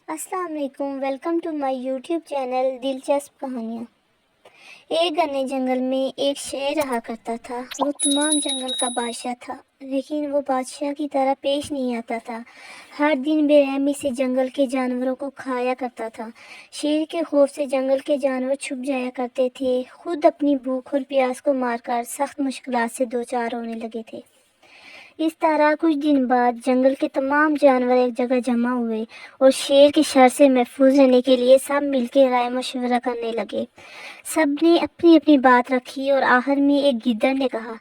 السلام علیکم، welcome to my YouTube channel دلچسپ کہانیاں۔ ایک گھنے جنگل میں ایک شیر رہا کرتا تھا۔ وہ تمام جنگل کا بادشاہ تھا، لیکن وہ بادشاہ کی طرح پیش نہیں آتا تھا۔ ہر دن بے رحمی سے جنگل کے جانوروں کو کھایا کرتا تھا۔ شیر کے خوف سے جنگل کے جانور چھپ جایا کرتے تھے، خود اپنی بھوک اور پیاس کو مار کر سخت مشکلات سے دوچار ہونے لگے تھے۔ اس طرح کچھ دن بعد جنگل کے تمام جانور ایک جگہ جمع ہوئے اور شیر کی شر سے محفوظ رہنے کے لیے سب مل کے رائے مشورہ کرنے لگے۔ سب نے اپنی اپنی بات رکھی اور آخر میں ایک گیدڑ نے کہا،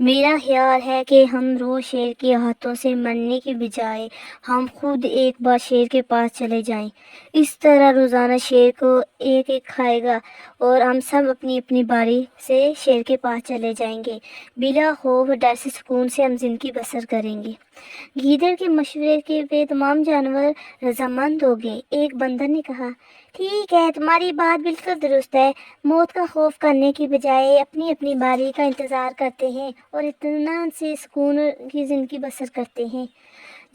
میرا خیال ہے کہ ہم روز شیر کے ہاتھوں سے مرنے کی بجائے ہم خود ایک بار شیر کے پاس چلے جائیں۔ اس طرح روزانہ شیر کو ایک ایک کھائے گا اور ہم سب اپنی اپنی باری سے شیر کے پاس چلے جائیں گے۔ بلا خوف و ڈر سے سکون سے ہم زندگی بسر کریں گے۔ گیدڑ کے مشورے کے پہ تمام جانور رضامند ہو گئے۔ ایک بندر نے کہا، ٹھیک ہے، تمہاری بات بالکل درست ہے۔ موت کا خوف کرنے کی بجائے اپنی اپنی باری کا انتظار کرتے ہیں اور اطمینان سے سکون کی زندگی بسر کرتے ہیں۔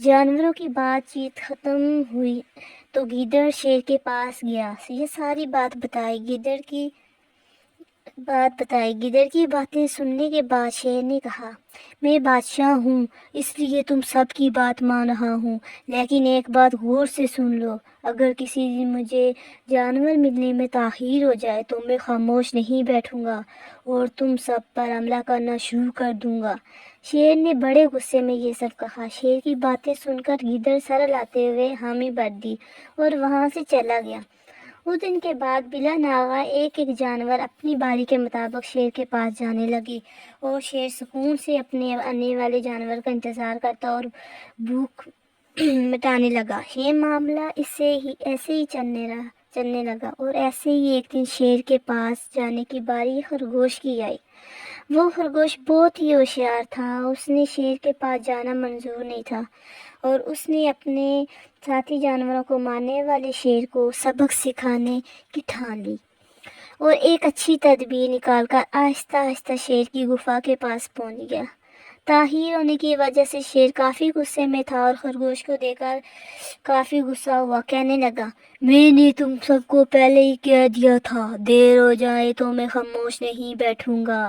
جانوروں کی بات چیت ختم ہوئی تو گیدڑ شیر کے پاس گیا۔ یہ ساری بات بتائی۔ گیدڑ کی باتیں سننے کے بعد شیر نے کہا، میں بادشاہ ہوں، اس لیے تم سب کی بات مان رہا ہوں، لیکن ایک بات غور سے سن لو، اگر کسی دن مجھے جانور ملنے میں تاخیر ہو جائے تو میں خاموش نہیں بیٹھوں گا اور تم سب پر حملہ کرنا شروع کر دوں گا۔ شیر نے بڑے غصے میں یہ سب کہا۔ شیر کی باتیں سن کر گیدڑ سر ہلاتے ہوئے حامی بھر دی اور وہاں سے چلا گیا۔ اس دن کے بعد بلا ناغہ ایک ایک جانور اپنی باری کے مطابق شیر کے پاس جانے لگے اور شیر سکون سے اپنے آنے والے جانور کا انتظار کرتا اور بھوک مٹانے لگا۔ یہ معاملہ ایسے ہی چلنے لگا اور ایسے ہی ایک دن شیر کے پاس جانے کی باری خرگوش کی آئی۔ وہ خرگوش بہت ہی ہوشیار تھا، اس نے شیر کے پاس جانا منظور نہیں تھا اور اس نے اپنے ساتھی جانوروں کو مارنے والے شیر کو سبق سکھانے کی ٹھان لی اور ایک اچھی تدبیر نکال کر آہستہ آہستہ شیر کی گفا کے پاس پہنچ گیا۔ تاخیر ہونے کی وجہ سے شیر کافی غصے میں تھا اور خرگوش کو دیکھ کر کافی غصہ ہوا، کہنے لگا، میں نے تم سب کو پہلے ہی کہہ دیا تھا، دیر ہو جائے تو میں خاموش نہیں بیٹھوں گا۔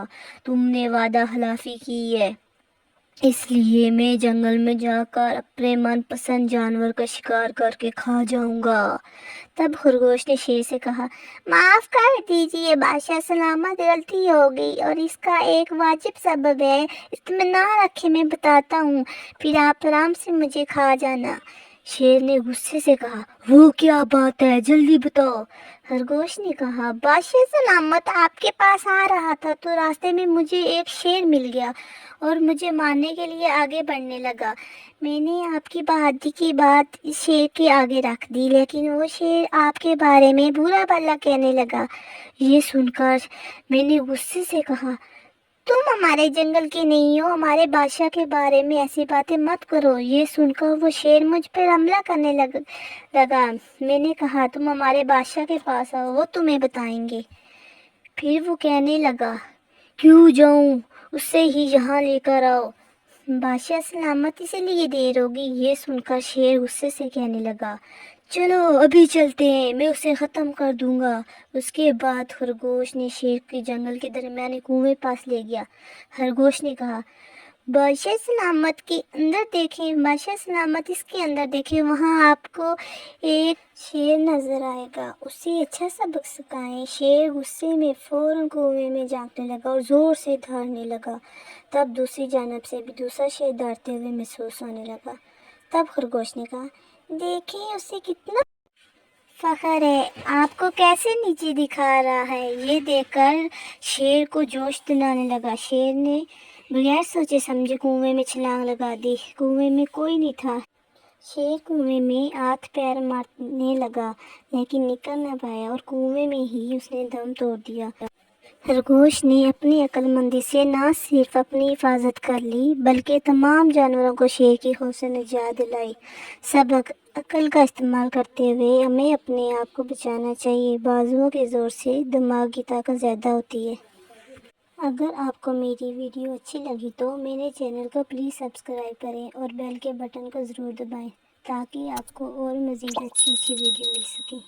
تم نے وعدہ خلافی کی ہے، اس لیے میں جنگل میں جا کر اپنے من پسند جانور کا شکار کر کے کھا جاؤں گا۔ تب خرگوش نے شیر سے کہا، معاف کر دیجئے بادشاہ سلامت، غلطی ہو گئی اور اس کا ایک واجب سبب ہے، اطمینان رکھے میں بتاتا ہوں، پھر آپ آرام سے مجھے کھا جانا۔ شیر نے غصے سے کہا، وہ کیا بات ہے، جلدی بتاؤ۔ خرگوش نے کہا، بادشاہ سلامت، آپ کے پاس آ رہا تھا تو راستے میں مجھے ایک شیر مل گیا اور مجھے مارنے کے لیے آگے بڑھنے لگا۔ میں نے آپ کی بہادری کی بات اس شیر کے آگے رکھ دی، لیکن وہ شیر آپ کے بارے میں برا بھلا کہنے لگا۔ یہ سن کر میں نے غصے سے کہا، تم ہمارے جنگل کے نہیں ہو، ہمارے بادشاہ کے بارے میں ایسی باتیں مت کرو۔ یہ سن کر وہ شیر مجھ پر حملہ کرنے لگا۔ میں نے کہا، تم ہمارے بادشاہ کے پاس آؤ، وہ تمہیں بتائیں گے۔ پھر وہ کہنے لگا، کیوں جاؤں، اس سے ہی یہاں لے کر آؤ۔ بادشاہ سلامت، اسی لیے دیر ہوگی۔ یہ سن کر شیر غصے سے کہنے لگا، چلو ابھی چلتے ہیں، میں اسے ختم کر دوں گا۔ اس کے بعد خرگوش نے شیر کے جنگل کے درمیانے کنویں پاس لے گیا۔ خرگوش نے کہا، بادشاہ سلامت کے اندر دیکھیں، بادشاہ سلامت اس کے اندر دیکھیں، وہاں آپ کو ایک شیر نظر آئے گا، اسے اچھا سبق سکھائیں۔ شیر غصے میں فوراً کنویں میں جھانکنے لگا اور زور سے دھاڑنے لگا۔ تب دوسری جانب سے بھی دوسرا شیر دھاڑتے ہوئے محسوس ہونے لگا۔ تب خرگوش نے کہا، دیکھیں اسے کتنا فخر ہے، آپ کو کیسے نیچے دکھا رہا ہے۔ یہ دیکھ کر شیر کو جوش دلانے لگا۔ شیر نے بغیر سوچے سمجھے کنویں میں چھلانگ لگا دی۔ کنویں میں کوئی نہیں تھا۔ شیر کنویں میں ہاتھ پیر مارنے لگا لیکن نکل نہ پایا اور کنویں میں ہی اس نے دم توڑ دیا۔ خرگوش نے اپنی عقل مندی سے نہ صرف اپنی حفاظت کر لی بلکہ تمام جانوروں کو شیر کے خوف سے نجات دلائی۔ سبق: عقل کا استعمال کرتے ہوئے ہمیں اپنے آپ کو بچانا چاہیے۔ بازوؤں کے زور سے دماغ کی طاقت زیادہ ہوتی ہے۔ اگر آپ کو میری ویڈیو اچھی لگی تو میرے چینل کو پلیز سبسکرائب کریں اور بیل کے بٹن کو ضرور دبائیں تاکہ آپ کو اور مزید اچھی اچھی ویڈیو مل سکیں.